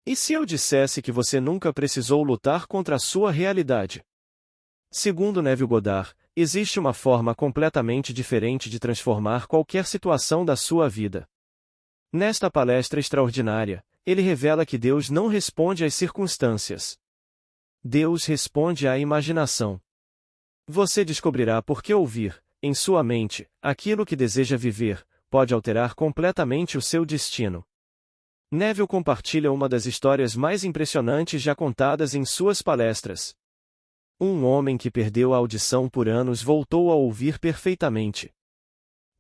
E se eu dissesse que você nunca precisou lutar contra a sua realidade? Segundo Neville Goddard, existe uma forma completamente diferente de transformar qualquer situação da sua vida. Nesta palestra extraordinária, ele revela que Deus não responde às circunstâncias. Deus responde à imaginação. Você descobrirá por que ouvir, em sua mente, aquilo que deseja viver, pode alterar completamente o seu destino. Neville compartilha uma das histórias mais impressionantes já contadas em suas palestras. Um homem que perdeu a audição por anos voltou a ouvir perfeitamente.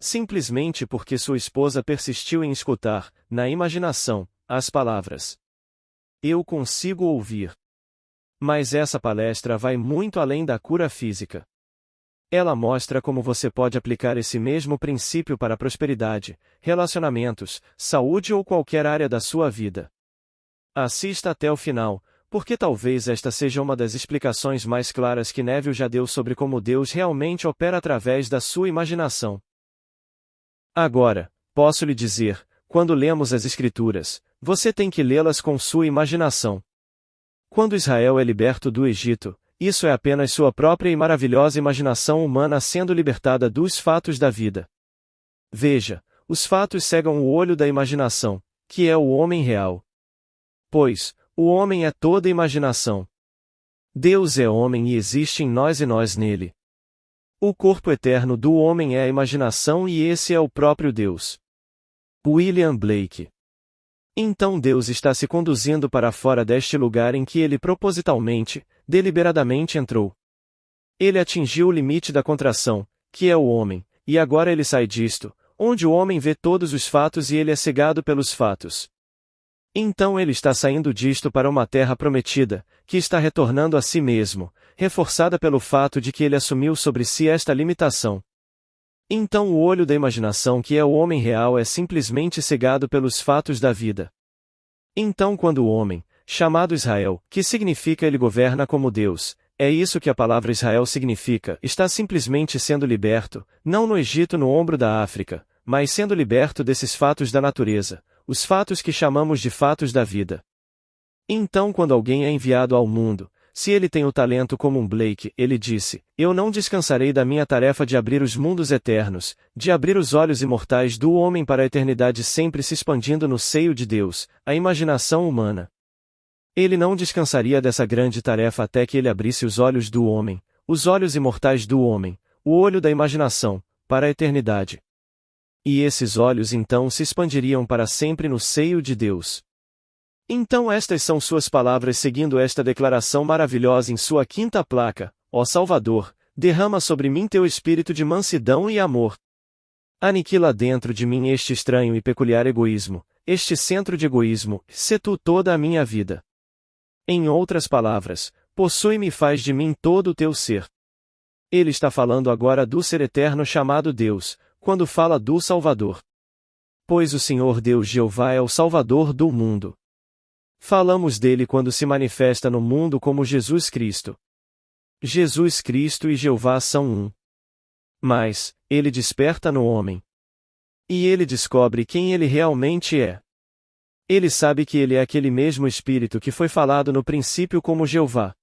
Simplesmente porque sua esposa persistiu em escutar, na imaginação, as palavras: "Eu consigo ouvir." Mas essa palestra vai muito além da cura física. Ela mostra como você pode aplicar esse mesmo princípio para a prosperidade, relacionamentos, saúde ou qualquer área da sua vida. Assista até o final, porque talvez esta seja uma das explicações mais claras que Neville já deu sobre como Deus realmente opera através da sua imaginação. Agora, posso lhe dizer, quando lemos as Escrituras, você tem que lê-las com sua imaginação. Quando Israel é liberto do Egito, isso é apenas sua própria e maravilhosa imaginação humana sendo libertada dos fatos da vida. Veja, os fatos cegam o olho da imaginação, que é o homem real. Pois, o homem é toda imaginação. Deus é homem e existe em nós e nós nele. O corpo eterno do homem é a imaginação e esse é o próprio Deus. William Blake. Então Deus está se conduzindo para fora deste lugar em que ele propositalmente, deliberadamente entrou. Ele atingiu o limite da contração, que é o homem, e agora ele sai disto, onde o homem vê todos os fatos e ele é cegado pelos fatos. Então ele está saindo disto para uma terra prometida, que está retornando a si mesmo, reforçada pelo fato de que ele assumiu sobre si esta limitação. Então o olho da imaginação que é o homem real é simplesmente cegado pelos fatos da vida. Então quando o homem, chamado Israel, que significa ele governa como Deus, é isso que a palavra Israel significa, está simplesmente sendo liberto, não no Egito no ombro da África, mas sendo liberto desses fatos da natureza, os fatos que chamamos de fatos da vida. Então quando alguém é enviado ao mundo, se ele tem o talento como um Blake, ele disse: "Eu não descansarei da minha tarefa de abrir os mundos eternos, de abrir os olhos imortais do homem para a eternidade sempre se expandindo no seio de Deus, a imaginação humana." Ele não descansaria dessa grande tarefa até que ele abrisse os olhos do homem, os olhos imortais do homem, o olho da imaginação, para a eternidade. E esses olhos então se expandiriam para sempre no seio de Deus. Então estas são suas palavras seguindo esta declaração maravilhosa em sua quinta placa: "Ó Salvador, derrama sobre mim teu espírito de mansidão e amor. Aniquila dentro de mim este estranho e peculiar egoísmo, este centro de egoísmo, sê tu toda a minha vida. Em outras palavras, possui-me e faz de mim todo o teu ser." Ele está falando agora do ser eterno chamado Deus, quando fala do Salvador. Pois o Senhor Deus Jeová é o Salvador do mundo. Falamos dele quando se manifesta no mundo como Jesus Cristo. Jesus Cristo e Jeová são um. Mas, ele desperta no homem. E ele descobre quem ele realmente é. Ele sabe que ele é aquele mesmo Espírito que foi falado no princípio como Jeová.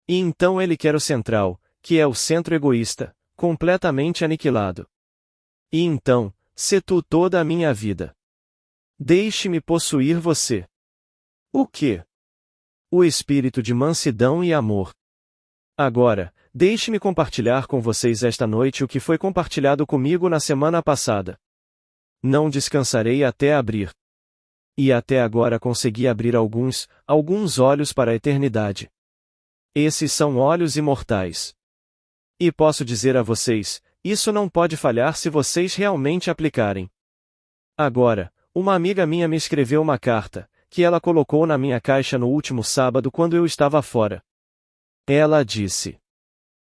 E então ele quer o central, que é o centro egoísta, completamente aniquilado. E então, sê tu toda a minha vida. Deixe-me possuir você. O quê? O espírito de mansidão e amor. Agora, deixe-me compartilhar com vocês esta noite o que foi compartilhado comigo na semana passada. Não descansarei até abrir. E até agora consegui abrir alguns olhos para a eternidade. Esses são olhos imortais. E posso dizer a vocês, isso não pode falhar se vocês realmente aplicarem. Agora, uma amiga minha me escreveu uma carta, que ela colocou na minha caixa no último sábado quando eu estava fora. Ela disse: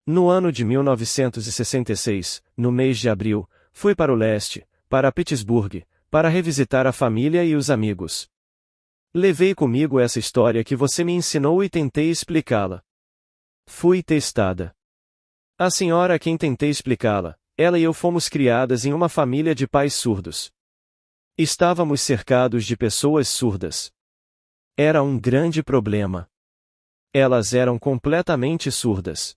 "No ano de 1966, no mês de abril, fui para o leste, para Pittsburgh, para revisitar a família e os amigos. Levei comigo essa história que você me ensinou e tentei explicá-la. Fui testada. A senhora a quem tentei explicá-la, ela e eu fomos criadas em uma família de pais surdos. Estávamos cercados de pessoas surdas. Era um grande problema. Elas eram completamente surdas.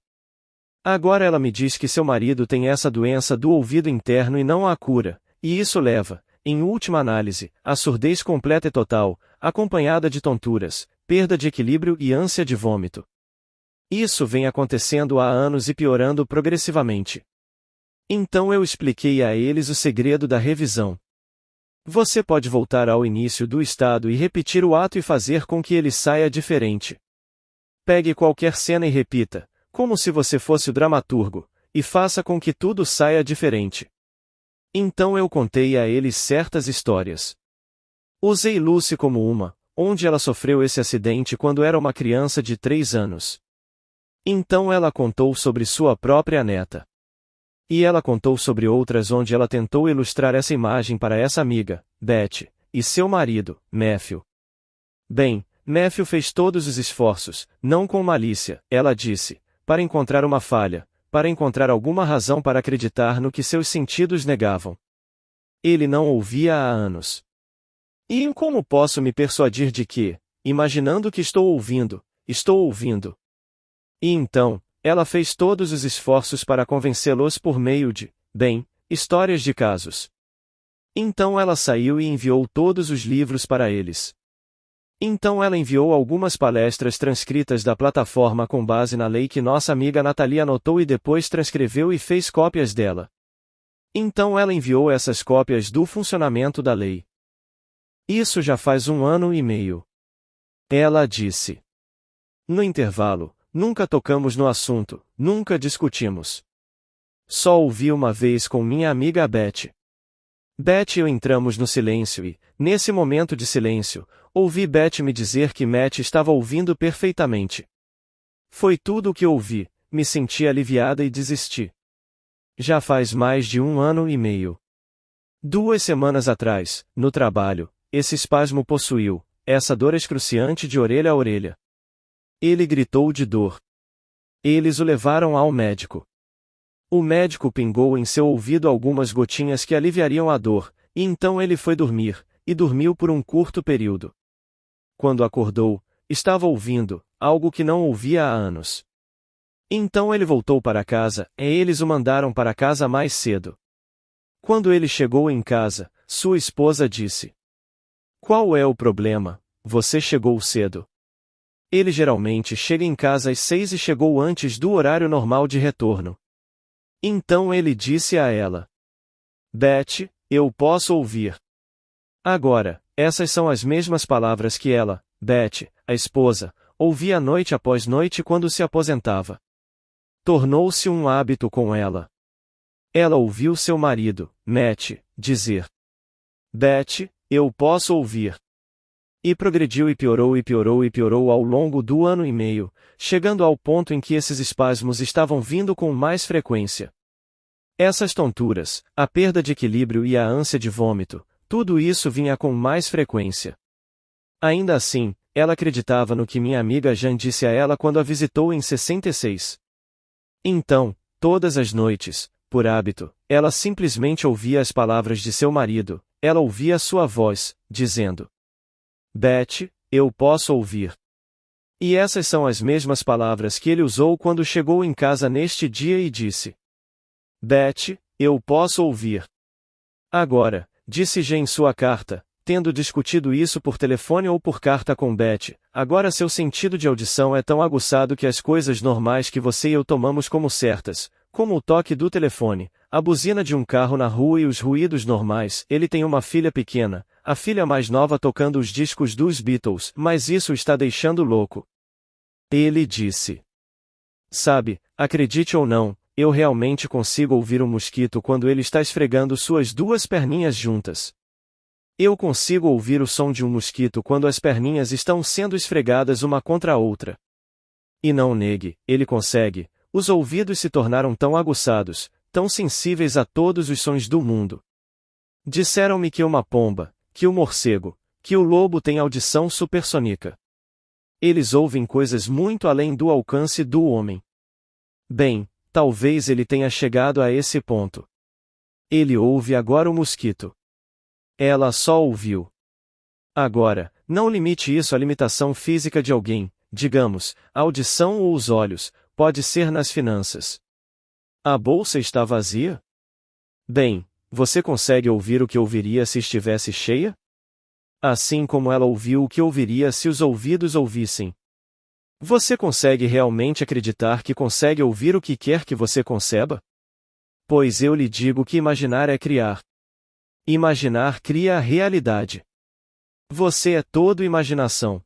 Agora ela me diz que seu marido tem essa doença do ouvido interno e não há cura, e isso leva, em última análise, à surdez completa e total, acompanhada de tonturas, perda de equilíbrio e ânsia de vômito. Isso vem acontecendo há anos e piorando progressivamente. Então eu expliquei a eles o segredo da revisão. Você pode voltar ao início do estado e repetir o ato e fazer com que ele saia diferente. Pegue qualquer cena e repita, como se você fosse o dramaturgo, e faça com que tudo saia diferente. Então eu contei a eles certas histórias. Usei Lucy como uma, onde ela sofreu esse acidente quando era uma criança de 3 anos. Então ela contou sobre sua própria neta. E ela contou sobre outras onde ela tentou ilustrar essa imagem para essa amiga, Beth, e seu marido, Matthew. Bem, Matthew fez todos os esforços, não com malícia, ela disse, para encontrar uma falha, para encontrar alguma razão para acreditar no que seus sentidos negavam. Ele não ouvia há anos. E como posso me persuadir de que, imaginando que estou ouvindo, estou ouvindo? E então, ela fez todos os esforços para convencê-los por meio de, histórias de casos. Então ela saiu e enviou todos os livros para eles. Então ela enviou algumas palestras transcritas da plataforma com base na lei que nossa amiga Natalia anotou e depois transcreveu e fez cópias dela. Então ela enviou essas cópias do funcionamento da lei. Isso já faz 1 ano e meio. Ela disse. No intervalo, nunca tocamos no assunto, nunca discutimos. Só ouvi uma vez com minha amiga Beth. Beth e eu entramos no silêncio e, nesse momento de silêncio, ouvi Beth me dizer que Matt estava ouvindo perfeitamente. Foi tudo o que ouvi, me senti aliviada e desisti. Já faz mais de 1 ano e meio. 2 semanas atrás, no trabalho, esse espasmo possuiu, essa dor excruciante de orelha a orelha. Ele gritou de dor. Eles o levaram ao médico. O médico pingou em seu ouvido algumas gotinhas que aliviariam a dor, e então ele foi dormir, e dormiu por um curto período. Quando acordou, estava ouvindo, algo que não ouvia há anos. Então ele voltou para casa, e eles o mandaram para casa mais cedo. Quando ele chegou em casa, sua esposa disse: "Qual é o problema? Você chegou cedo." Ele geralmente chega em casa às 6 e chegou antes do horário normal de retorno. Então ele disse a ela: "Beth, eu posso ouvir." Agora, essas são as mesmas palavras que ela, Beth, a esposa, ouvia noite após noite quando se aposentava. Tornou-se um hábito com ela. Ela ouviu seu marido, Matt, dizer: "Beth, eu posso ouvir." E progrediu e piorou e piorou e piorou ao longo do 1 ano e meio, chegando ao ponto em que esses espasmos estavam vindo com mais frequência. Essas tonturas, a perda de equilíbrio e a ânsia de vômito, tudo isso vinha com mais frequência. Ainda assim, ela acreditava no que minha amiga Jan disse a ela quando a visitou em 66. Então, todas as noites, por hábito, ela simplesmente ouvia as palavras de seu marido, ela ouvia sua voz, dizendo: "Beth, eu posso ouvir." E essas são as mesmas palavras que ele usou quando chegou em casa neste dia e disse: "Beth, eu posso ouvir." Agora, disse G em sua carta, tendo discutido isso por telefone ou por carta com Beth, agora seu sentido de audição é tão aguçado que as coisas normais que você e eu tomamos como certas, como o toque do telefone, a buzina de um carro na rua e os ruídos normais. Ele tem uma filha pequena, a filha mais nova tocando os discos dos Beatles, mas isso o está deixando louco. Ele disse: "Sabe, acredite ou não, eu realmente consigo ouvir um mosquito quando ele está esfregando suas 2 perninhas juntas. Eu consigo ouvir o som de um mosquito quando as perninhas estão sendo esfregadas uma contra a outra." E não negue, ele consegue. Os ouvidos se tornaram tão aguçados, tão sensíveis a todos os sons do mundo. Disseram-me que uma pomba, que o morcego, que o lobo têm audição supersônica. Eles ouvem coisas muito além do alcance do homem. Bem, talvez ele tenha chegado a esse ponto. Ele ouve agora o mosquito. Ela só ouviu. Agora, Não limite isso à limitação física de alguém, digamos, a audição ou os olhos, pode ser nas finanças. A bolsa está vazia? Bem, você consegue ouvir o que ouviria se estivesse cheia? Assim como ela ouviu o que ouviria se os ouvidos ouvissem. Você consegue realmente acreditar que consegue ouvir o que quer que você conceba? Pois eu lhe digo que imaginar é criar. Imaginar cria a realidade. Você é todo imaginação.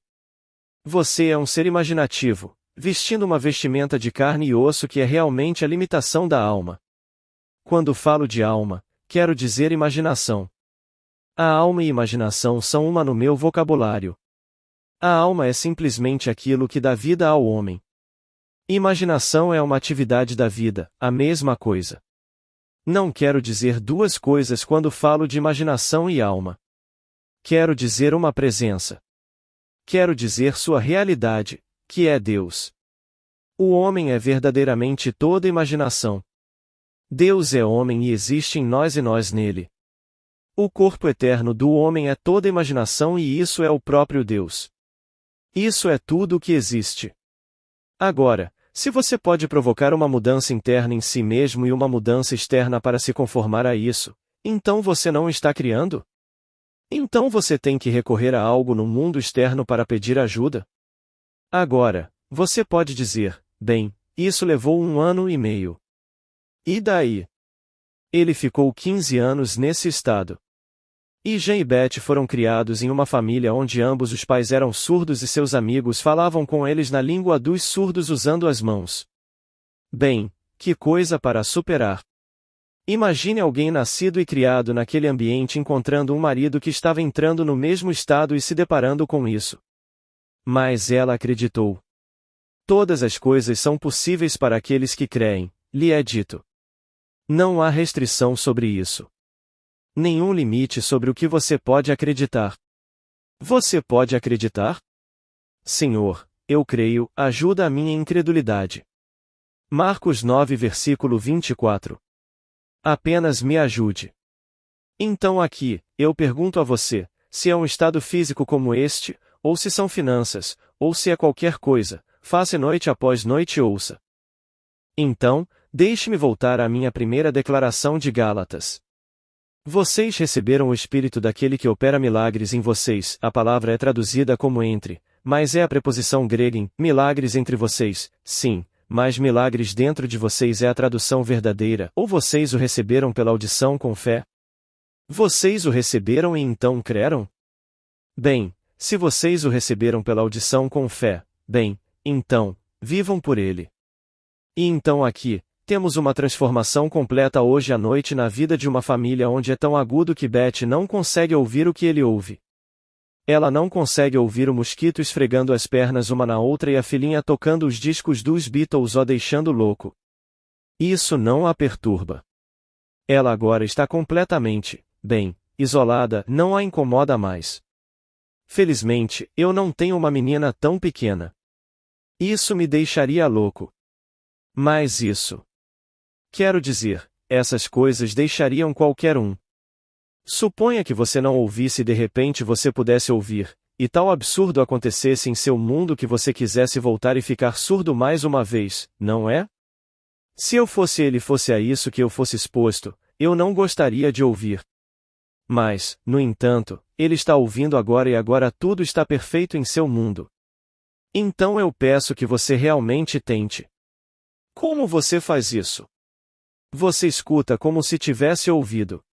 Você é um ser imaginativo, vestindo uma vestimenta de carne e osso que é realmente a limitação da alma. Quando falo de alma, quero dizer imaginação. A alma e imaginação são uma no meu vocabulário. A alma é simplesmente aquilo que dá vida ao homem. Imaginação é uma atividade da vida, a mesma coisa. Não quero dizer duas coisas quando falo de imaginação e alma. Quero dizer uma presença. Quero dizer sua realidade, que é Deus. O homem é verdadeiramente toda imaginação. Deus é homem e existe em nós e nós nele. O corpo eterno do homem é toda imaginação e isso é o próprio Deus. Isso é tudo o que existe. Agora, se você pode provocar uma mudança interna em si mesmo e uma mudança externa para se conformar a isso, então você não está criando? Então você tem que recorrer a algo no mundo externo para pedir ajuda? Agora, você pode dizer, bem, isso levou 1 ano e meio. E daí? Ele ficou 15 anos nesse estado. E Jean e Beth foram criados em uma família onde ambos os pais eram surdos e seus amigos falavam com eles na língua dos surdos usando as mãos. Bem, que coisa para superar. Imagine alguém nascido e criado naquele ambiente encontrando um marido que estava entrando no mesmo estado e se deparando com isso. Mas ela acreditou. Todas as coisas são possíveis para aqueles que creem, lhe é dito. Não há restrição sobre isso. Nenhum limite sobre o que você pode acreditar. Você pode acreditar? Senhor, eu creio, ajuda a minha incredulidade. Marcos 9 versículo 24. Apenas me ajude. Então aqui, eu pergunto a você, se é um estado físico como este, ou se são finanças, ou se é qualquer coisa, faça noite após noite e ouça. Então, deixe-me voltar à minha primeira declaração de Gálatas. Vocês receberam o Espírito daquele que opera milagres em vocês, a palavra é traduzida como entre, mas é a preposição grega em, milagres entre vocês, sim, mas milagres dentro de vocês é a tradução verdadeira, ou vocês o receberam pela audição com fé? Vocês o receberam e então creram? Bem, se vocês o receberam pela audição com fé, bem, então, vivam por ele. E então aqui, temos uma transformação completa hoje à noite na vida de uma família onde é tão agudo que Beth não consegue ouvir o que ele ouve. Ela não consegue ouvir o mosquito esfregando as pernas uma na outra e a filhinha tocando os discos dos Beatles o deixando louco. Isso não a perturba. Ela agora está completamente, bem, isolada, não a incomoda mais. Felizmente, eu não tenho uma menina tão pequena. Isso me deixaria louco. Mas isso. Quero dizer, essas coisas deixariam qualquer um. Suponha que você não ouvisse e de repente você pudesse ouvir, e tal absurdo acontecesse em seu mundo que você quisesse voltar e ficar surdo mais uma vez, não é? Se eu fosse ele e fosse a isso que eu fosse exposto, eu não gostaria de ouvir. Mas, no entanto, ele está ouvindo agora e agora tudo está perfeito em seu mundo. Então eu peço que você realmente tente. Como você faz isso? Você escuta como se tivesse ouvido.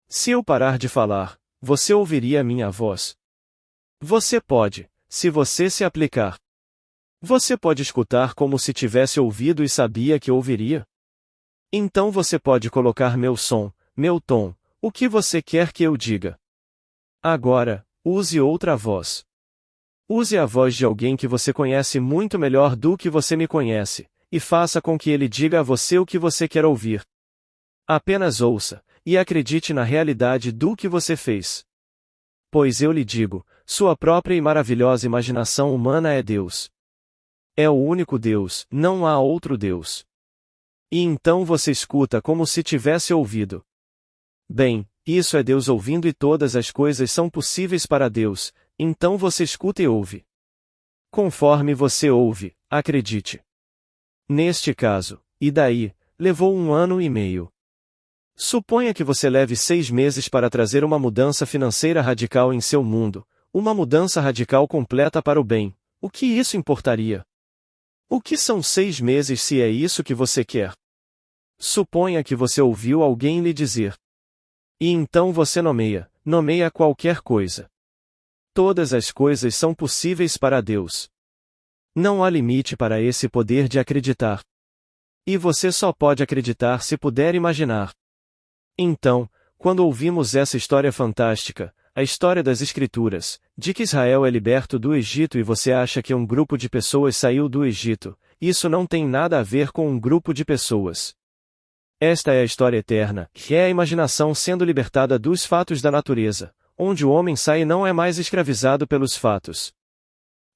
Se eu parar de falar, você ouviria a minha voz. Você pode, se você se aplicar. Você pode escutar como se tivesse ouvido e sabia que ouviria? Então você pode colocar meu som, meu tom, o que você quer que eu diga. Agora, use outra voz. Use a voz de alguém que você conhece muito melhor do que você me conhece, e faça com que ele diga a você o que você quer ouvir. Apenas ouça, e acredite na realidade do que você fez. Pois eu lhe digo, sua própria e maravilhosa imaginação humana é Deus. É o único Deus, não há outro Deus. E então você escuta como se tivesse ouvido. Bem, isso é Deus ouvindo e todas as coisas são possíveis para Deus, então você escuta e ouve. Conforme você ouve, acredite. Neste caso, e daí, levou 1 ano e meio. Suponha que você leve 6 meses para trazer uma mudança financeira radical em seu mundo, uma mudança radical completa para o bem. O que isso importaria? O que são 6 meses se é isso que você quer? Suponha que você ouviu alguém lhe dizer. E então você nomeia qualquer coisa. Todas as coisas são possíveis para Deus. Não há limite para esse poder de acreditar. E você só pode acreditar se puder imaginar. Então, quando ouvimos essa história fantástica, a história das Escrituras, de que Israel é liberto do Egito e você acha que um grupo de pessoas saiu do Egito, isso não tem nada a ver com um grupo de pessoas. Esta é a história eterna, que é a imaginação sendo libertada dos fatos da natureza, onde o homem sai e não é mais escravizado pelos fatos.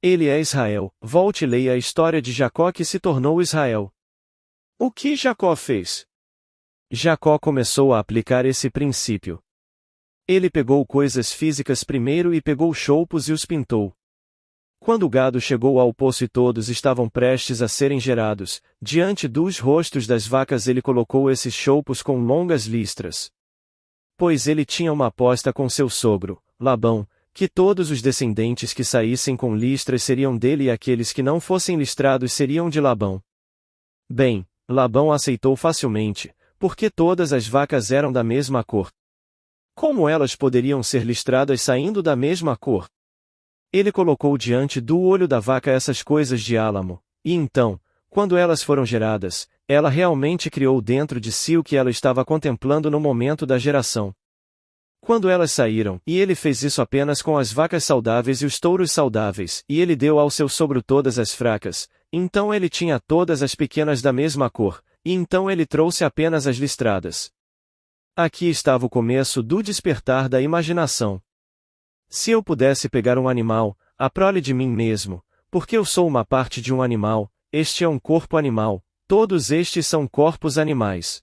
Ele é Israel. Volte e leia a história de Jacó que se tornou Israel. O que Jacó fez? Jacó começou a aplicar esse princípio. Ele pegou coisas físicas primeiro e pegou choupos e os pintou. Quando o gado chegou ao poço e todos estavam prestes a serem gerados, diante dos rostos das vacas ele colocou esses choupos com longas listras. Pois ele tinha uma aposta com seu sogro, Labão, que todos os descendentes que saíssem com listras seriam dele e aqueles que não fossem listrados seriam de Labão. Bem, Labão aceitou facilmente, porque todas as vacas eram da mesma cor. Como elas poderiam ser listradas saindo da mesma cor? Ele colocou diante do olho da vaca essas coisas de álamo, e então, quando elas foram geradas, ela realmente criou dentro de si o que ela estava contemplando no momento da geração. Quando elas saíram, e ele fez isso apenas com as vacas saudáveis e os touros saudáveis, e ele deu ao seu sogro todas as fracas, então ele tinha todas as pequenas da mesma cor, e então ele trouxe apenas as listradas. Aqui estava o começo do despertar da imaginação. Se eu pudesse pegar um animal, a prole de mim mesmo, porque eu sou uma parte de um animal, este é um corpo animal, todos estes são corpos animais.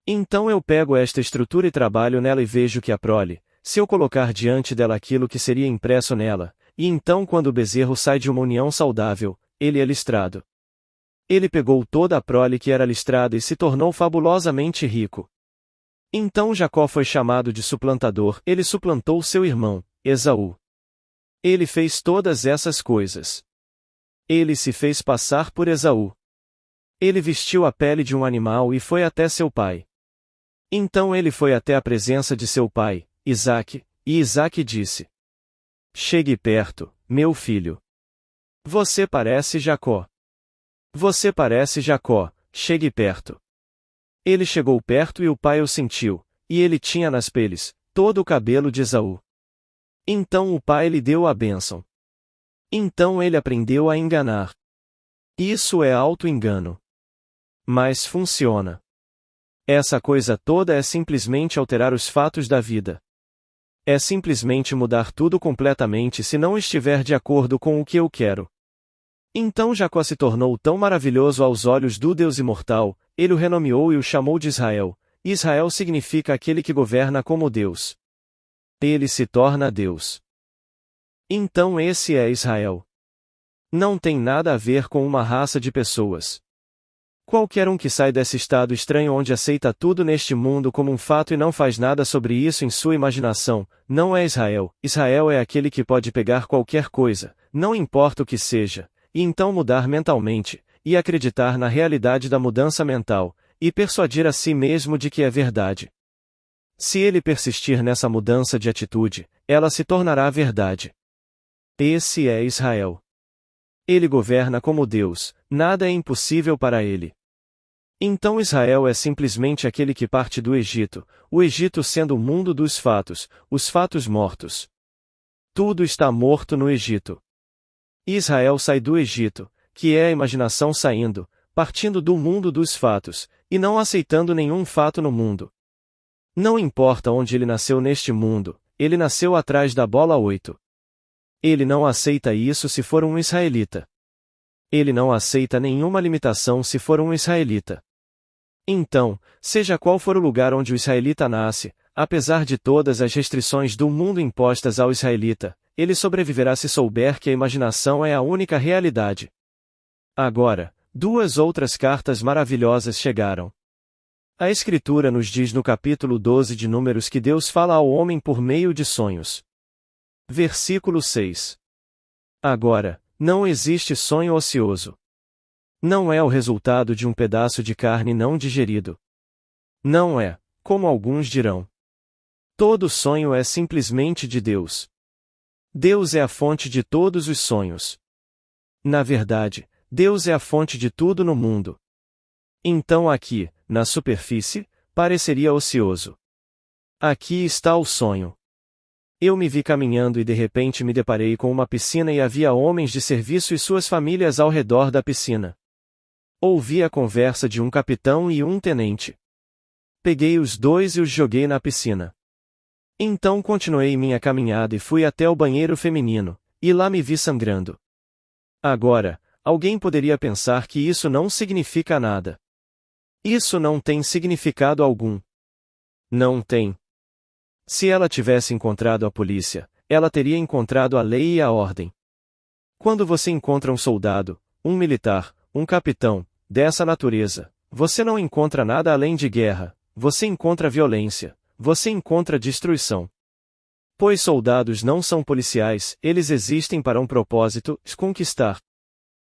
Então eu pego esta estrutura e trabalho nela e vejo que a prole, se eu colocar diante dela aquilo que seria impresso nela, e então quando o bezerro sai de uma união saudável, ele é listrado. Ele pegou toda a prole que era listrada e se tornou fabulosamente rico. Então Jacó foi chamado de suplantador, ele suplantou seu irmão, Esaú. Ele fez todas essas coisas. Ele se fez passar por Esaú. Ele vestiu a pele de um animal e foi até seu pai. Então ele foi até a presença de seu pai, Isaque, e Isaque disse: Chegue perto, meu filho. Você parece Jacó. Você parece Jacó, chegue perto. Ele chegou perto e o pai o sentiu, e ele tinha nas peles todo o cabelo de Esaú. Então o pai lhe deu a bênção. Então ele aprendeu a enganar. Isso é auto-engano. Mas funciona. Essa coisa toda é simplesmente alterar os fatos da vida. É simplesmente mudar tudo completamente se não estiver de acordo com o que eu quero. Então Jacó se tornou tão maravilhoso aos olhos do Deus imortal, ele o renomeou e o chamou de Israel. Israel significa aquele que governa como Deus. Ele se torna Deus. Então esse é Israel. Não tem nada a ver com uma raça de pessoas. Qualquer um que sai desse estado estranho onde aceita tudo neste mundo como um fato e não faz nada sobre isso em sua imaginação, não é Israel. Israel é aquele que pode pegar qualquer coisa, não importa o que seja, e então mudar mentalmente, e acreditar na realidade da mudança mental, e persuadir a si mesmo de que é verdade. Se ele persistir nessa mudança de atitude, ela se tornará verdade. Esse é Israel. Ele governa como Deus, nada é impossível para ele. Então Israel é simplesmente aquele que parte do Egito, o Egito sendo o mundo dos fatos, os fatos mortos. Tudo está morto no Egito. Israel sai do Egito, que é a imaginação saindo, partindo do mundo dos fatos, e não aceitando nenhum fato no mundo. Não importa onde ele nasceu neste mundo, ele nasceu atrás da bola 8. Ele não aceita isso se for um israelita. Ele não aceita nenhuma limitação se for um israelita. Então, seja qual for o lugar onde o israelita nasce, apesar de todas as restrições do mundo impostas ao israelita, ele sobreviverá se souber que a imaginação é a única realidade. Agora, duas outras cartas maravilhosas chegaram. A Escritura nos diz no capítulo 12 de Números que Deus fala ao homem por meio de sonhos. Versículo 6. Agora, não existe sonho ocioso. Não é o resultado de um pedaço de carne não digerido. Não é, como alguns dirão. Todo sonho é simplesmente de Deus. Deus é a fonte de todos os sonhos. Na verdade, Deus é a fonte de tudo no mundo. Então aqui, na superfície, pareceria ocioso. Aqui está o sonho. Eu me vi caminhando e de repente me deparei com uma piscina e havia homens de serviço e suas famílias ao redor da piscina. Ouvi a conversa de um capitão e um tenente. Peguei os dois e os joguei na piscina. Então continuei minha caminhada e fui até o banheiro feminino, e lá me vi sangrando. Agora, alguém poderia pensar que isso não significa nada. Isso não tem significado algum. Não tem. Se ela tivesse encontrado a polícia, ela teria encontrado a lei e a ordem. Quando você encontra um soldado, um militar, um capitão, dessa natureza, você não encontra nada além de guerra, você encontra violência, você encontra destruição. Pois soldados não são policiais, eles existem para um propósito, conquistar.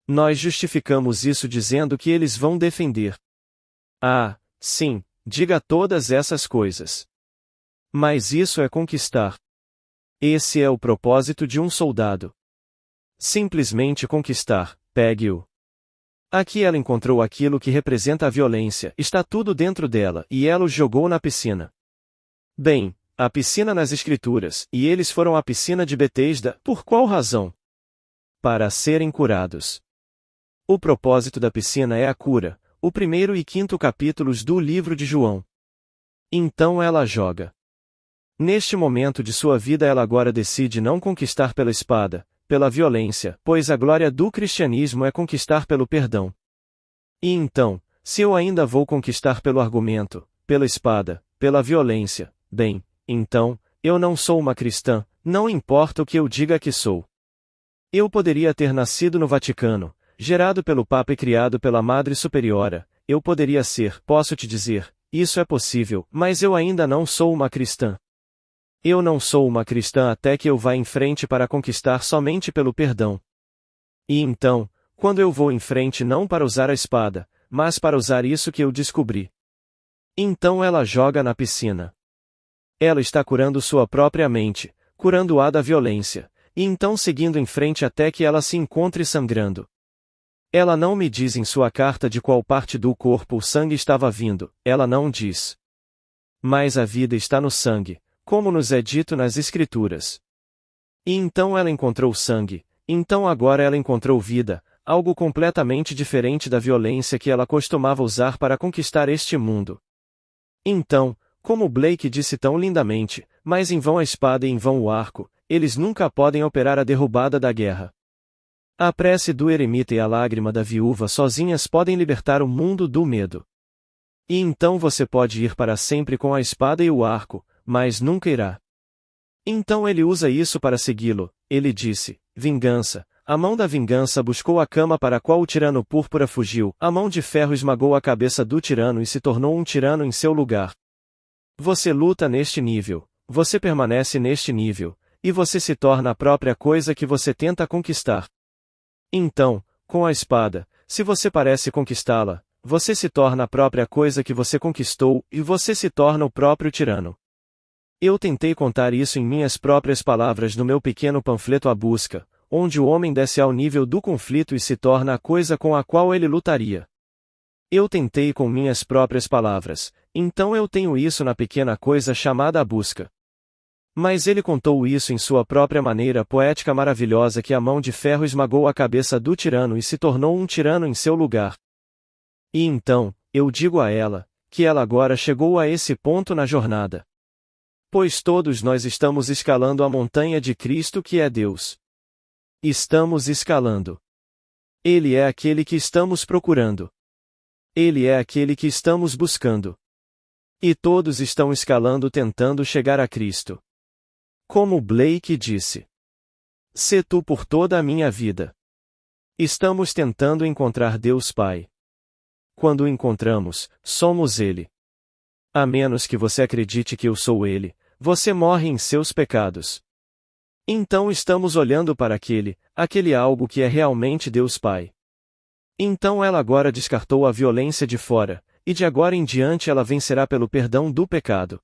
Nós justificamos isso dizendo que eles vão defender. Ah, sim, diga todas essas coisas. Mas isso é conquistar. Esse é o propósito de um soldado. Simplesmente conquistar, pegue-o. Aqui ela encontrou aquilo que representa a violência, está tudo dentro dela, e ela os jogou na piscina. Bem, a piscina nas Escrituras, e eles foram à piscina de Betesda, por qual razão? Para serem curados. O propósito da piscina é a cura, o 1º e 5º capítulos do livro de João. Então ela joga. Neste momento de sua vida ela agora decide não conquistar pela espada, pela violência, pois a glória do cristianismo é conquistar pelo perdão. E então, se eu ainda vou conquistar pelo argumento, pela espada, pela violência, bem, então, eu não sou uma cristã, não importa o que eu diga que sou. Eu poderia ter nascido no Vaticano, gerado pelo Papa e criado pela Madre Superiora, eu poderia ser, posso te dizer, isso é possível, mas eu ainda não sou uma cristã. Eu não sou uma cristã até que eu vá em frente para conquistar somente pelo perdão. E então, quando eu vou em frente não para usar a espada, mas para usar isso que eu descobri. Então ela joga na piscina. Ela está curando sua própria mente, curando-a da violência, e então seguindo em frente até que ela se encontre sangrando. Ela não me diz em sua carta de qual parte do corpo o sangue estava vindo, ela não diz. Mas a vida está no sangue, como nos é dito nas Escrituras. E então ela encontrou sangue, então agora ela encontrou vida, algo completamente diferente da violência que ela costumava usar para conquistar este mundo. Então, como Blake disse tão lindamente, mas em vão a espada e em vão o arco, eles nunca podem operar a derrubada da guerra. A prece do eremita e a lágrima da viúva sozinhas podem libertar o mundo do medo. E então você pode ir para sempre com a espada e o arco, mas nunca irá. Então ele usa isso para segui-lo, ele disse, vingança. A mão da vingança buscou a cama para a qual o tirano púrpura fugiu, a mão de ferro esmagou a cabeça do tirano e se tornou um tirano em seu lugar. Você luta neste nível, você permanece neste nível, e você se torna a própria coisa que você tenta conquistar. Então, com a espada, se você parece conquistá-la, você se torna a própria coisa que você conquistou, e você se torna o próprio tirano. Eu tentei contar isso em minhas próprias palavras no meu pequeno panfleto A Busca, onde o homem desce ao nível do conflito e se torna a coisa com a qual ele lutaria. Eu tentei com minhas próprias palavras, então eu tenho isso na pequena coisa chamada A Busca. Mas ele contou isso em sua própria maneira poética maravilhosa que a mão de ferro esmagou a cabeça do tirano e se tornou um tirano em seu lugar. E então, eu digo a ela, que ela agora chegou a esse ponto na jornada. Pois todos nós estamos escalando a montanha de Cristo que é Deus. Estamos escalando. Ele é aquele que estamos procurando. Ele é aquele que estamos buscando. E todos estão escalando tentando chegar a Cristo. Como Blake disse. Sê tu por toda a minha vida. Estamos tentando encontrar Deus Pai. Quando o encontramos, somos Ele. A menos que você acredite que eu sou Ele, você morre em seus pecados. Então estamos olhando para aquele algo que é realmente Deus Pai. Então ela agora descartou a violência de fora, e de agora em diante ela vencerá pelo perdão do pecado.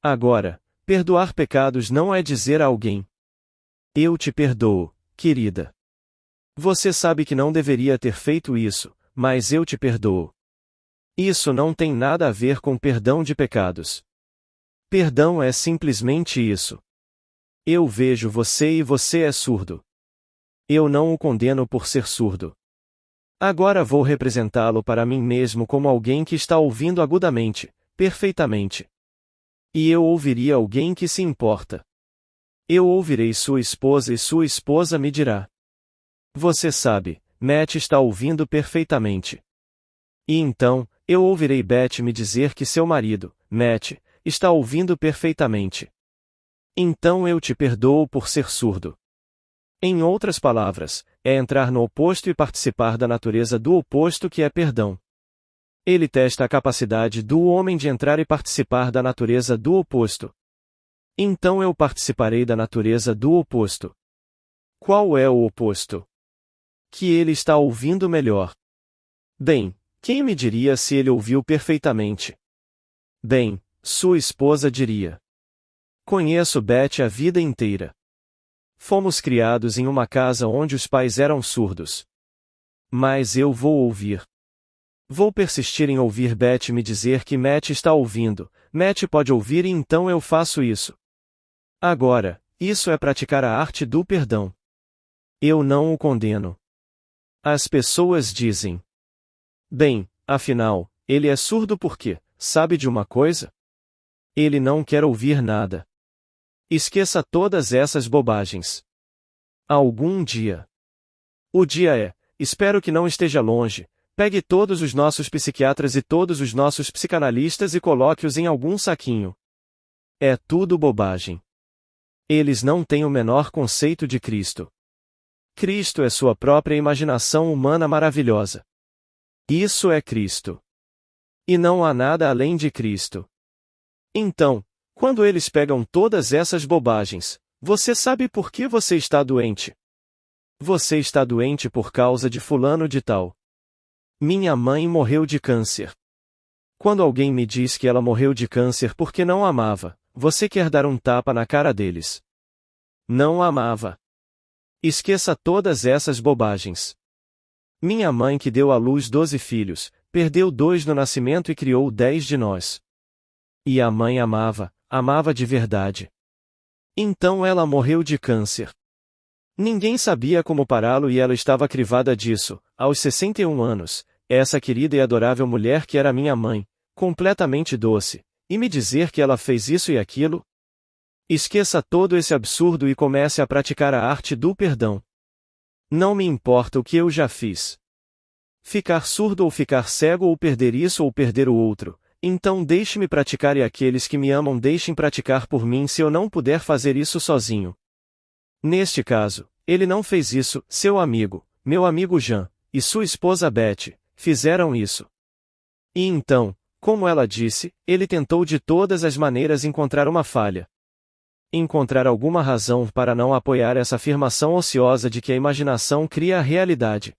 Agora, perdoar pecados não é dizer a alguém: eu te perdoo, querida. Você sabe que não deveria ter feito isso, mas eu te perdoo. Isso não tem nada a ver com perdão de pecados. Perdão é simplesmente isso. Eu vejo você e você é surdo. Eu não o condeno por ser surdo. Agora vou representá-lo para mim mesmo como alguém que está ouvindo agudamente, perfeitamente. E eu ouviria alguém que se importa. Eu ouvirei sua esposa e sua esposa me dirá: você sabe, Matt está ouvindo perfeitamente. E então, eu ouvirei Beth me dizer que seu marido, Matt, está ouvindo perfeitamente. Então eu te perdoo por ser surdo. Em outras palavras, é entrar no oposto e participar da natureza do oposto que é perdão. Ele testa a capacidade do homem de entrar e participar da natureza do oposto. Então eu participarei da natureza do oposto. Qual é o oposto? Que ele está ouvindo melhor. Bem, quem me diria se ele ouviu perfeitamente? Bem, sua esposa diria. Conheço Beth a vida inteira. Fomos criados em uma casa onde os pais eram surdos. Mas eu vou ouvir. Vou persistir em ouvir Beth me dizer que Matt está ouvindo. Matt pode ouvir e então eu faço isso. Agora, isso é praticar a arte do perdão. Eu não o condeno. As pessoas dizem: bem, afinal, ele é surdo porque, sabe de uma coisa? Ele não quer ouvir nada. Esqueça todas essas bobagens. Algum dia. O dia é, espero que não esteja longe, pegue todos os nossos psiquiatras e todos os nossos psicanalistas e coloque-os em algum saquinho. É tudo bobagem. Eles não têm o menor conceito de Cristo. Cristo é sua própria imaginação humana maravilhosa. Isso é Cristo. E não há nada além de Cristo. Então, quando eles pegam todas essas bobagens, você sabe por que você está doente? Você está doente por causa de fulano de tal. Minha mãe morreu de câncer. Quando alguém me diz que ela morreu de câncer porque não amava, você quer dar um tapa na cara deles. Não amava. Esqueça todas essas bobagens. Minha mãe que deu à luz 12 filhos, perdeu 2 no nascimento e criou 10 de nós. E a mãe amava de verdade. Então ela morreu de câncer. Ninguém sabia como pará-lo e ela estava crivada disso, aos 61 anos, essa querida e adorável mulher que era minha mãe, completamente doce, e me dizer que ela fez isso e aquilo? Esqueça todo esse absurdo e comece a praticar a arte do perdão. Não me importa o que eu já fiz. Ficar surdo ou ficar cego ou perder isso ou perder o outro, então deixe-me praticar e aqueles que me amam deixem praticar por mim se eu não puder fazer isso sozinho. Neste caso, ele não fez isso, seu amigo, meu amigo Jean, e sua esposa Beth, fizeram isso. E então, como ela disse, ele tentou de todas as maneiras encontrar uma falha. Encontrar alguma razão para não apoiar essa afirmação ociosa de que a imaginação cria a realidade.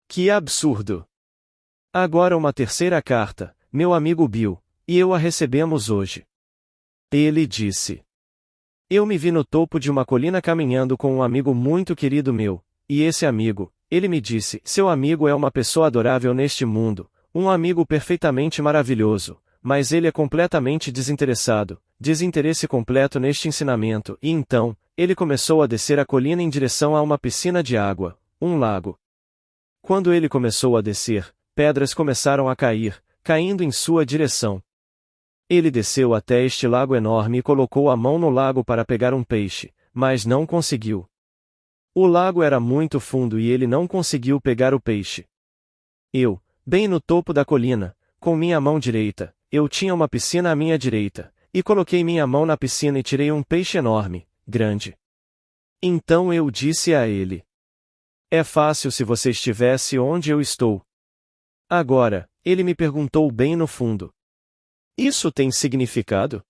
Que absurdo! Agora uma terceira carta, meu amigo Bill, e eu a recebemos hoje. Ele disse: eu me vi no topo de uma colina caminhando com um amigo muito querido meu, e esse amigo, ele me disse, seu amigo é uma pessoa adorável neste mundo, um amigo perfeitamente maravilhoso, mas ele é completamente desinteressado, desinteresse completo neste ensinamento, e então, ele começou a descer a colina em direção a uma piscina de água, um lago. Quando ele começou a descer, pedras começaram a cair, caindo em sua direção. Ele desceu até este lago enorme e colocou a mão no lago para pegar um peixe, mas não conseguiu. O lago era muito fundo e ele não conseguiu pegar o peixe. Eu, bem no topo da colina, com minha mão direita, eu tinha uma piscina à minha direita, e coloquei minha mão na piscina e tirei um peixe enorme, grande. Então eu disse a ele: é fácil se você estivesse onde eu estou. Agora, ele me perguntou bem no fundo: isso tem significado?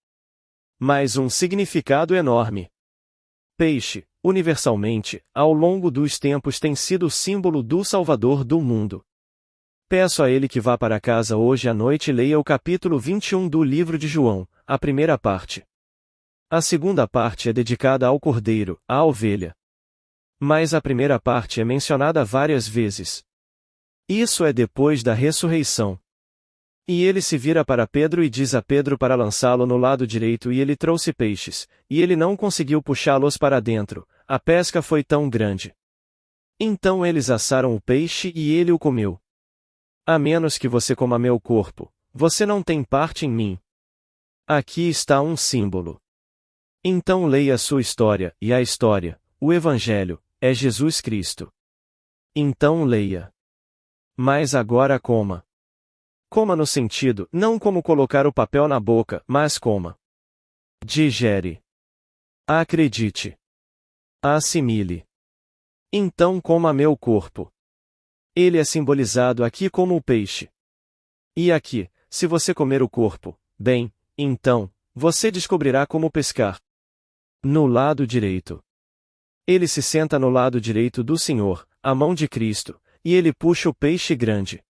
Mas um significado enorme. Peixe, universalmente, ao longo dos tempos tem sido o símbolo do Salvador do mundo. Peço a ele que vá para casa hoje à noite e leia o capítulo 21 do livro de João, a primeira parte. A segunda parte é dedicada ao cordeiro, à ovelha. Mas a primeira parte é mencionada várias vezes. Isso é depois da ressurreição. E ele se vira para Pedro e diz a Pedro para lançá-lo no lado direito, e ele trouxe peixes, e ele não conseguiu puxá-los para dentro, a pesca foi tão grande. Então eles assaram o peixe e ele o comeu. A menos que você coma meu corpo, você não tem parte em mim. Aqui está um símbolo. Então leia a sua história, e a história, o Evangelho, é Jesus Cristo. Então leia. Mas agora coma. Coma no sentido, não como colocar o papel na boca, mas coma. Digere. Acredite. Assimile. Então coma meu corpo. Ele é simbolizado aqui como o peixe. E aqui, se você comer o corpo, bem, então, você descobrirá como pescar. No lado direito. Ele se senta no lado direito do Senhor, a mão de Cristo, e ele puxa o peixe grande.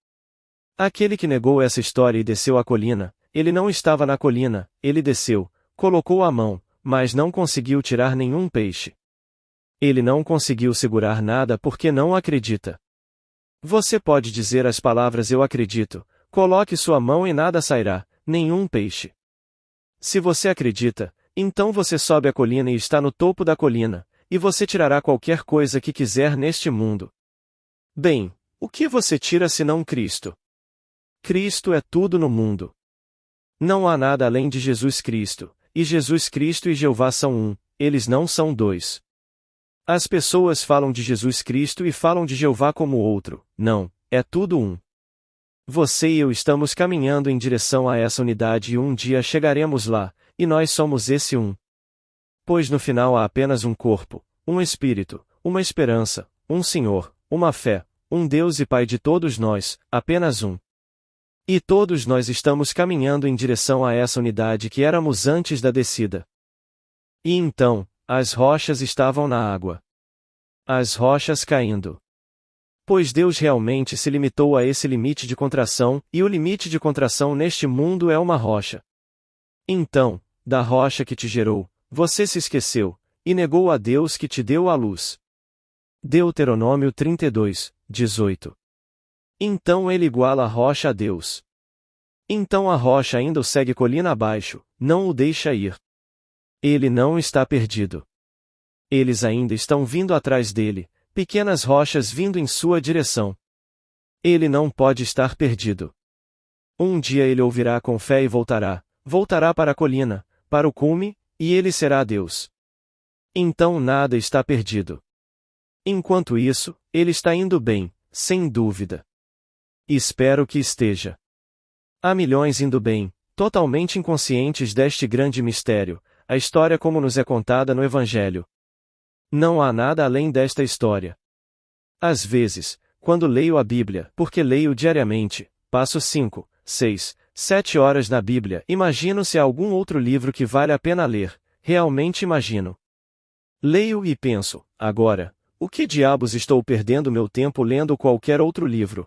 Aquele que negou essa história e desceu a colina, ele não estava na colina, ele desceu, colocou a mão, mas não conseguiu tirar nenhum peixe. Ele não conseguiu segurar nada porque não acredita. Você pode dizer as palavras eu acredito, coloque sua mão e nada sairá, nenhum peixe. Se você acredita, então você sobe a colina e está no topo da colina, e você tirará qualquer coisa que quiser neste mundo. Bem, o que você tira senão Cristo? Cristo é tudo no mundo. Não há nada além de Jesus Cristo, e Jesus Cristo e Jeová são um, eles não são dois. As pessoas falam de Jesus Cristo e falam de Jeová como outro, não, é tudo um. Você e eu estamos caminhando em direção a essa unidade e um dia chegaremos lá, e nós somos esse um. Pois no final há apenas um corpo, um espírito, uma esperança, um Senhor, uma fé, um Deus e Pai de todos nós, apenas um. E todos nós estamos caminhando em direção a essa unidade que éramos antes da descida. E então, as rochas estavam na água. As rochas caindo. Pois Deus realmente se limitou a esse limite de contração, e o limite de contração neste mundo é uma rocha. Então, da rocha que te gerou, você se esqueceu, e negou a Deus que te deu a luz. Deuteronômio 32, 18. Então ele iguala a rocha a Deus. Então a rocha ainda o segue colina abaixo, não o deixa ir. Ele não está perdido. Eles ainda estão vindo atrás dele, pequenas rochas vindo em sua direção. Ele não pode estar perdido. Um dia ele ouvirá com fé e voltará para a colina, para o cume, e ele será Deus. Então nada está perdido. Enquanto isso, ele está indo bem, sem dúvida. Espero que esteja. Há milhões indo bem, totalmente inconscientes deste grande mistério, a história como nos é contada no Evangelho. Não há nada além desta história. Às vezes, quando leio a Bíblia, porque leio diariamente, passo 5, 6, 7 horas na Bíblia, imagino se há algum outro livro que vale a pena ler, realmente imagino. Leio e penso, agora, o que diabos estou perdendo meu tempo lendo qualquer outro livro?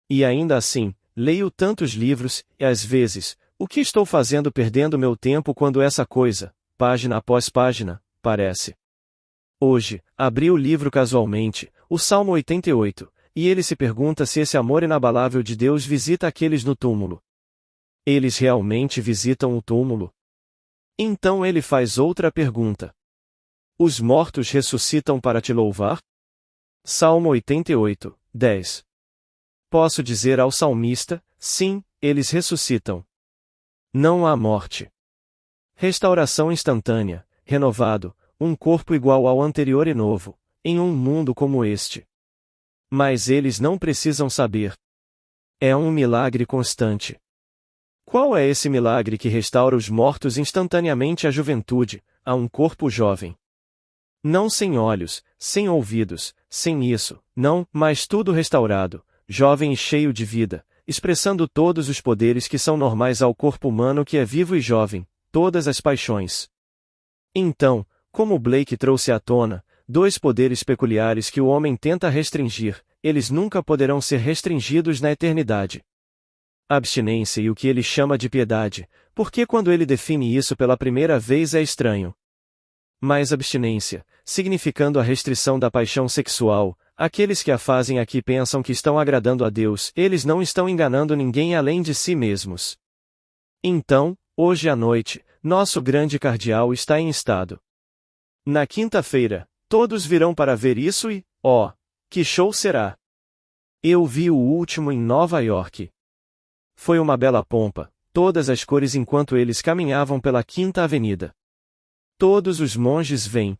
E ainda assim, leio tantos livros, e às vezes, o que estou fazendo perdendo meu tempo quando essa coisa, página após página, parece. Hoje, abri o livro casualmente, o Salmo 88, e ele se pergunta se esse amor inabalável de Deus visita aqueles no túmulo. Eles realmente visitam o túmulo? Então ele faz outra pergunta. Os mortos ressuscitam para te louvar? Salmo 88, 10. Posso dizer ao salmista, sim, eles ressuscitam. Não há morte. Restauração instantânea, renovado, um corpo igual ao anterior e novo, em um mundo como este. Mas eles não precisam saber. É um milagre constante. Qual é esse milagre que restaura os mortos instantaneamente à juventude, a um corpo jovem? Não sem olhos, sem ouvidos, sem isso, não, mas tudo restaurado, jovem e cheio de vida, expressando todos os poderes que são normais ao corpo humano que é vivo e jovem, todas as paixões. Então, como Blake trouxe à tona, dois poderes peculiares que o homem tenta restringir, eles nunca poderão ser restringidos na eternidade. A abstinência e o que ele chama de piedade, porque quando ele define isso pela primeira vez é estranho. Mas abstinência, significando a restrição da paixão sexual, aqueles que a fazem aqui pensam que estão agradando a Deus, eles não estão enganando ninguém além de si mesmos. Então, hoje à noite, nosso grande cardeal está em estado. Na quinta-feira, todos virão para ver isso e, que show será! Eu vi o último em Nova York. Foi uma bela pompa, todas as cores enquanto eles caminhavam pela Quinta Avenida. Todos os monges vêm.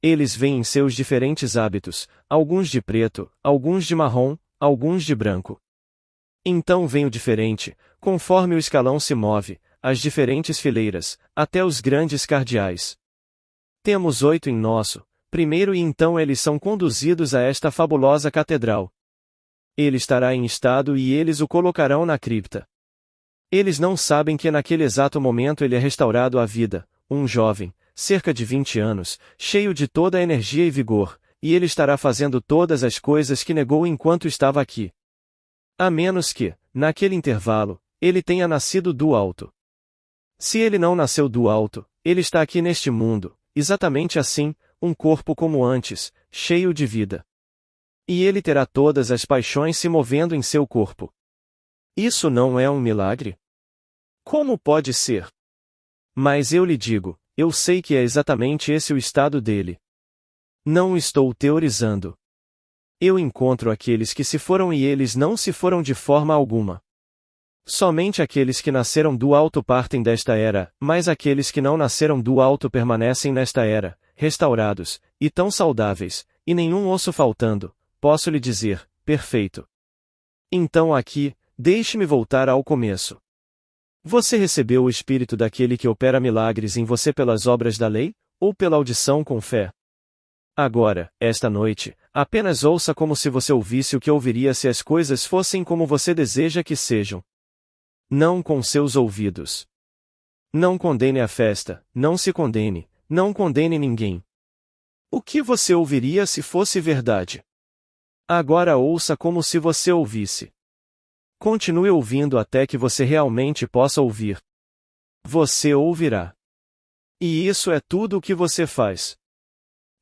Eles vêm em seus diferentes hábitos, alguns de preto, alguns de marrom, alguns de branco. Então vem o diferente, conforme o escalão se move, as diferentes fileiras, até os grandes cardeais. Temos 8 em nosso, primeiro e então eles são conduzidos a esta fabulosa catedral. Ele estará em estado e eles o colocarão na cripta. Eles não sabem que naquele exato momento ele é restaurado à vida, um jovem, cerca de 20 anos, cheio de toda a energia e vigor, e ele estará fazendo todas as coisas que negou enquanto estava aqui. A menos que, naquele intervalo, ele tenha nascido do alto. Se ele não nasceu do alto, ele está aqui neste mundo, exatamente assim, um corpo como antes, cheio de vida. E ele terá todas as paixões se movendo em seu corpo. Isso não é um milagre? Como pode ser? Mas eu lhe digo, eu sei que é exatamente esse o estado dele. Não estou teorizando. Eu encontro aqueles que se foram e eles não se foram de forma alguma. Somente aqueles que nasceram do alto partem desta era, mas aqueles que não nasceram do alto permanecem nesta era, restaurados, e tão saudáveis, e nenhum osso faltando, posso lhe dizer, perfeito. Então aqui, deixe-me voltar ao começo. Você recebeu o Espírito daquele que opera milagres em você pelas obras da lei, ou pela audição com fé? Agora, esta noite, apenas ouça como se você ouvisse o que ouviria se as coisas fossem como você deseja que sejam. Não com seus ouvidos. Não condene a festa, não se condene, não condene ninguém. O que você ouviria se fosse verdade? Agora ouça como se você ouvisse. Continue ouvindo até que você realmente possa ouvir. Você ouvirá. E isso é tudo o que você faz.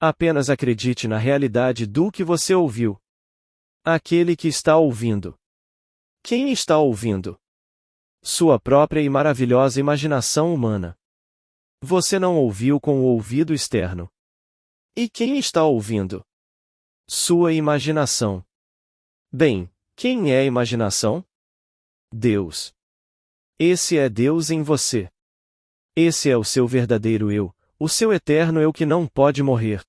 Apenas acredite na realidade do que você ouviu. Aquele que está ouvindo. Quem está ouvindo? Sua própria e maravilhosa imaginação humana. Você não ouviu com o ouvido externo. E quem está ouvindo? Sua imaginação. Bem, quem é a imaginação? Deus. Esse é Deus em você. Esse é o seu verdadeiro eu, o seu eterno eu que não pode morrer.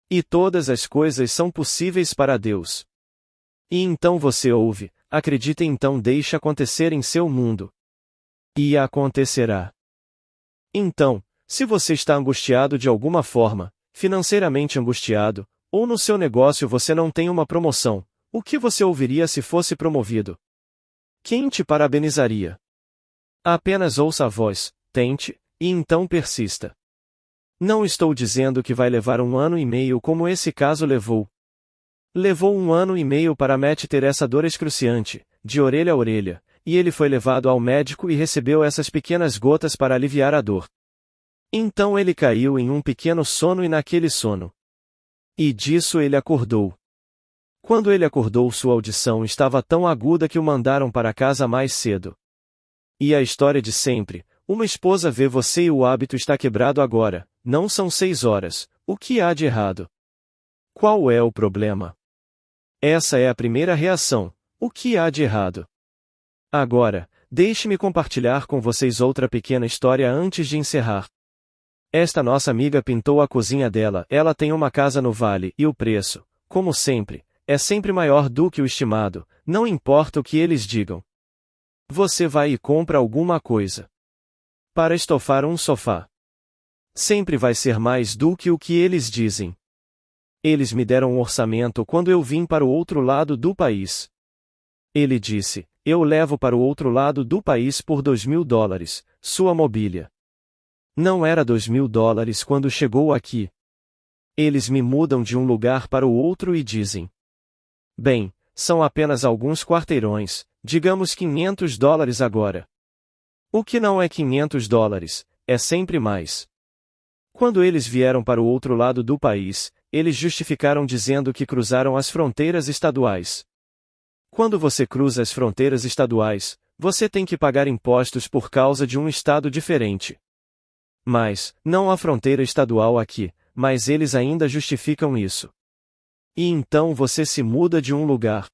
E todas as coisas são possíveis para Deus. E então você ouve, acredita e então deixa acontecer em seu mundo. E acontecerá. Então, se você está angustiado de alguma forma, financeiramente angustiado, ou no seu negócio você não tem uma promoção, o que você ouviria se fosse promovido? Quem te parabenizaria? Apenas ouça a voz, tente, e então persista. Não estou dizendo que vai levar 1 ano e meio como esse caso levou. Levou 1 ano e meio para Matt ter essa dor excruciante, de orelha a orelha, e ele foi levado ao médico e recebeu essas pequenas gotas para aliviar a dor. Então ele caiu em um pequeno sono e naquele sono. E disso ele acordou. Quando ele acordou, sua audição estava tão aguda que o mandaram para casa mais cedo. E a história de sempre, uma esposa vê você e o hábito está quebrado agora, não são 6 horas, o que há de errado? Qual é o problema? Essa é a primeira reação, o que há de errado? Agora, deixe-me compartilhar com vocês outra pequena história antes de encerrar. Esta nossa amiga pintou a cozinha dela, ela tem uma casa no vale, e o preço, como sempre, é sempre maior do que o estimado, não importa o que eles digam. Você vai e compra alguma coisa. Para estofar um sofá. Sempre vai ser mais do que o que eles dizem. Eles me deram um orçamento quando eu vim para o outro lado do país. Ele disse: eu levo para o outro lado do país por $2.000, sua mobília. Não era $2.000 quando chegou aqui. Eles me mudam de um lugar para o outro e dizem: bem, são apenas alguns quarteirões, digamos $500 agora. O que não é $500, é sempre mais. Quando eles vieram para o outro lado do país, eles justificaram dizendo que cruzaram as fronteiras estaduais. Quando você cruza as fronteiras estaduais, você tem que pagar impostos por causa de um estado diferente. Mas, não há fronteira estadual aqui, mas eles ainda justificam isso. E então você se muda de um lugar.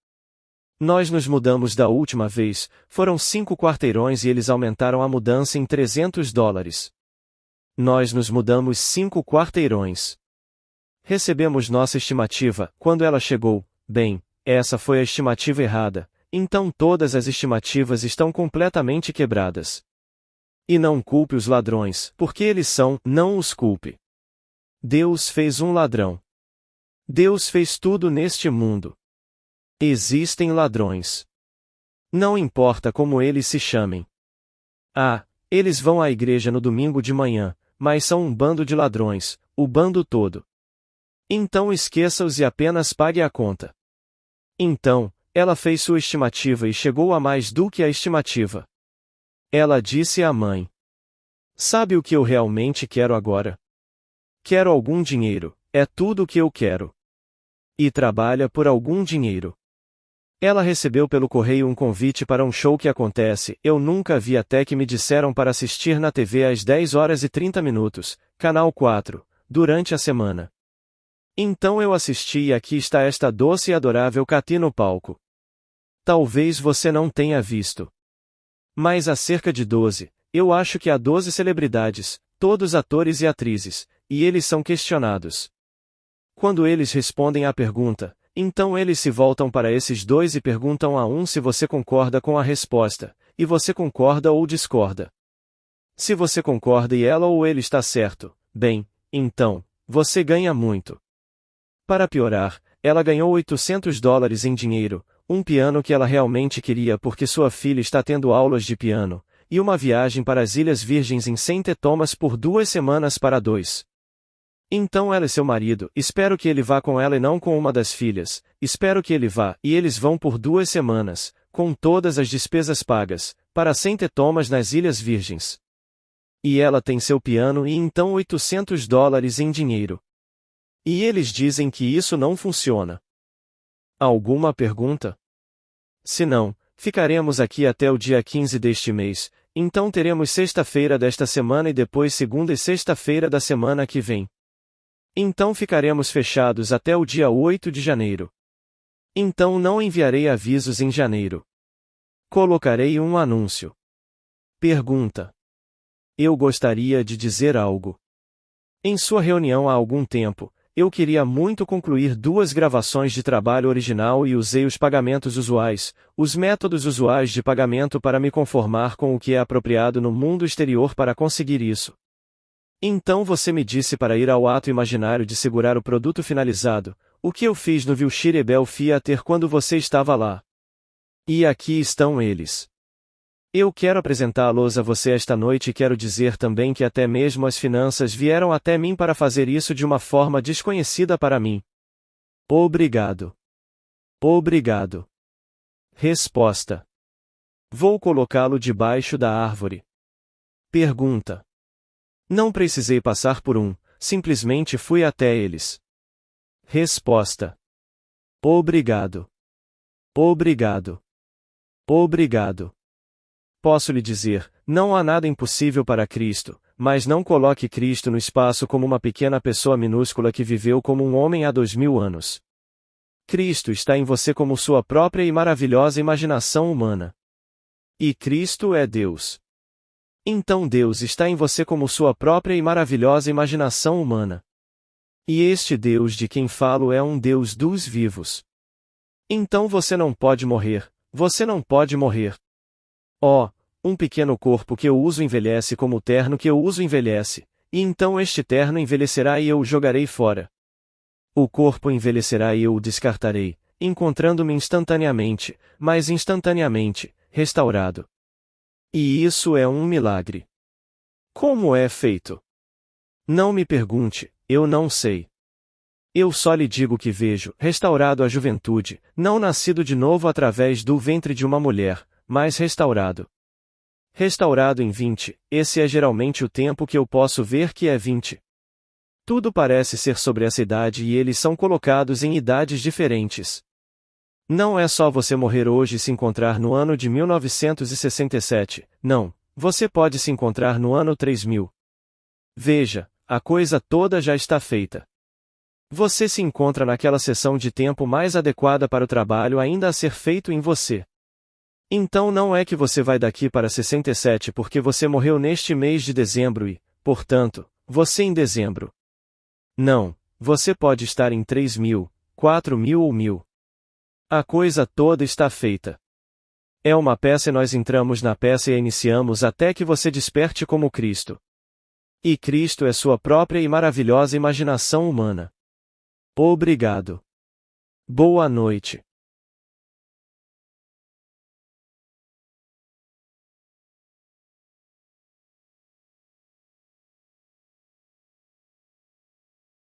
Nós nos mudamos da última vez, foram 5 quarteirões e eles aumentaram a mudança em $300. Nós nos mudamos 5 quarteirões. Recebemos nossa estimativa, quando ela chegou, bem, essa foi a estimativa errada, então todas as estimativas estão completamente quebradas. E não culpe os ladrões, porque eles são, não os culpe. Deus fez um ladrão. Deus fez tudo neste mundo. Existem ladrões. Não importa como eles se chamem. Ah, eles vão à igreja no domingo de manhã, mas são um bando de ladrões, o bando todo. Então esqueça-os e apenas pague a conta. Então, ela fez sua estimativa e chegou a mais do que a estimativa. Ela disse à mãe: sabe o que eu realmente quero agora? Quero algum dinheiro, é tudo o que eu quero. E trabalha por algum dinheiro. Ela recebeu pelo correio um convite para um show que acontece, eu nunca vi até que me disseram para assistir na TV às 10h30, Canal 4, durante a semana. Então eu assisti e aqui está esta doce e adorável Cathy no palco. Talvez você não tenha visto. Mas há cerca de 12, eu acho que há 12 celebridades, todos atores e atrizes, e eles são questionados. Quando eles respondem à pergunta, então eles se voltam para esses dois e perguntam a um se você concorda com a resposta, e você concorda ou discorda. Se você concorda e ela ou ele está certo, bem, então, você ganha muito. Para piorar, ela ganhou $800 em dinheiro, um piano que ela realmente queria porque sua filha está tendo aulas de piano, e uma viagem para as Ilhas Virgens em St. Thomas por 2 semanas para 2. Então ela e seu marido, espero que ele vá com ela e não com uma das filhas, espero que ele vá, e eles vão por 2 semanas, com todas as despesas pagas, para St. Thomas nas Ilhas Virgens. E ela tem seu piano e então $800 em dinheiro. E eles dizem que isso não funciona. Alguma pergunta? Se não, ficaremos aqui até o dia 15 deste mês, então teremos sexta-feira desta semana e depois segunda e sexta-feira da semana que vem. Então ficaremos fechados até o dia 8 de janeiro. Então não enviarei avisos em janeiro. Colocarei um anúncio. Pergunta. Eu gostaria de dizer algo. Em sua reunião há algum tempo, eu queria muito concluir 2 gravações de trabalho original e usei os pagamentos usuais, os métodos usuais de pagamento para me conformar com o que é apropriado no mundo exterior para conseguir isso. Então você me disse para ir ao ato imaginário de segurar o produto finalizado, o que eu fiz no Wilshire Bell Theater quando você estava lá. E aqui estão eles. Eu quero apresentá-los a você esta noite e quero dizer também que até mesmo as finanças vieram até mim para fazer isso de uma forma desconhecida para mim. Obrigado. Obrigado. Resposta. Vou colocá-lo debaixo da árvore. Pergunta. Não precisei passar por simplesmente fui até eles. Resposta. Obrigado. Obrigado. Obrigado. Posso lhe dizer, não há nada impossível para Cristo, mas não coloque Cristo no espaço como uma pequena pessoa minúscula que viveu como um homem há 2000 anos. Cristo está em você como sua própria e maravilhosa imaginação humana. E Cristo é Deus. Então Deus está em você como sua própria e maravilhosa imaginação humana. E este Deus de quem falo é um Deus dos vivos. Então você não pode morrer, você não pode morrer. Oh, um pequeno corpo que eu uso envelhece como o terno que eu uso envelhece, e então este terno envelhecerá e eu o jogarei fora. O corpo envelhecerá e eu o descartarei, encontrando-me instantaneamente, mas instantaneamente, restaurado. E isso é um milagre. Como é feito? Não me pergunte, eu não sei. Eu só lhe digo que vejo, restaurado à juventude, não nascido de novo através do ventre de uma mulher, mas restaurado. Restaurado em 20, esse é geralmente o tempo que eu posso ver que é 20. Tudo parece ser sobre essa idade e eles são colocados em idades diferentes. Não é só você morrer hoje e se encontrar no ano de 1967, não, você pode se encontrar no ano 3000. Veja, a coisa toda já está feita. Você se encontra naquela seção de tempo mais adequada para o trabalho ainda a ser feito em você. Então não é que você vai daqui para 67 porque você morreu neste mês de dezembro e, portanto, você em dezembro. Não, você pode estar em 3000, 4000 ou 1000. A coisa toda está feita. É uma peça e nós entramos na peça e a iniciamos até que você desperte como Cristo. E Cristo é sua própria e maravilhosa imaginação humana. Obrigado. Boa noite.